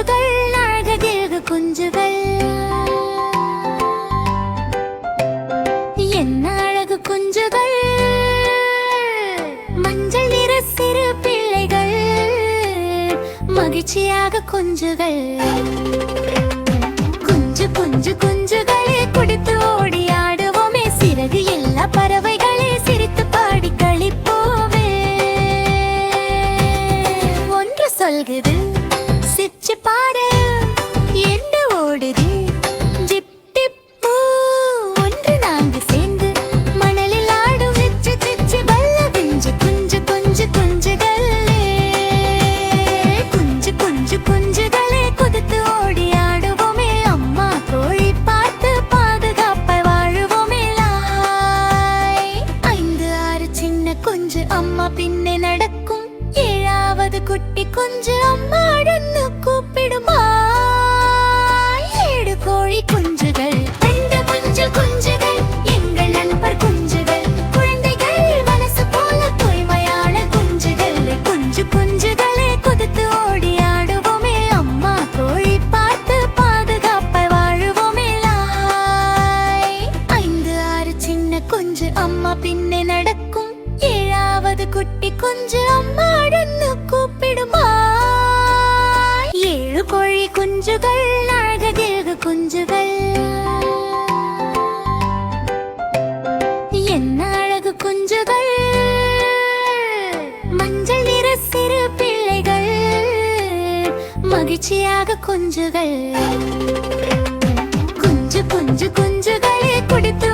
குஞ்சுகள் அழகு குஞ்சுகள் என்ன அழகு குஞ்சுகள் மஞ்சள் நிற சிறு பிள்ளைகள் மகிழ்ச்சியாக குஞ்சுகள் குஞ்சு குஞ்சு குஞ்சுகளே குடித்து ஓடி ஆடுவோமே சிறகு எல்லா பறவைகளே சிரித்து பாடி களிப்போமே ஒன்று சொல்குது சிச்சு பாடு என்ன ஓடுது ஜிப் டிப் பூ ஒன்று நான்கு சேர்ந்து மணலில் ஆடும் சிச்சு சிச்சு பல்ல குஞ்சு குஞ்சு குஞ்சு குஞ்சுகளே குஞ்சு குஞ்சு குஞ்சுகளே குதித்து ஓடி ஆடுவோமே அம்மா கோழி பார்த்து பாதுகாப்பாய் வாழுவோமே லாய் ஐந்து ஆறு சின்ன குஞ்சு அம்மா பின்னே நடக்கும் ஏழாவது குட்டி குஞ்சு அம்மா கூப்பிடுமா ஏழு கோழி குஞ்சுகள் ரெண்டு குஞ்சு குஞ்சுகள் எங்கள் நண்பர் குஞ்சுகள் குழந்தைகள் மனசு போல தூய்மையான குஞ்சுகள் குஞ்சு குஞ்சுகளே குதித்து ஓடி ஆடுவோமே அம்மா கோழி பார்த்து பாதுகாப்பாய் வாழுவோமே லாய் ஐந்து ஆறு சின்ன குஞ்சு அம்மா பின்னே நடக்கும் ஏழாவது குட்டி குஞ்சு அம்மா கூப்பிடுமா ஏழு கோழி குஞ்சுகள் அழகு குஞ்சுகள் என்ன அழகு குஞ்சுகள் மஞ்சள் நிற சிறு பிள்ளைகள் மகிழ்ச்சியாக குஞ்சுகள் குஞ்சு குஞ்சு குஞ்சுகளே குடித்து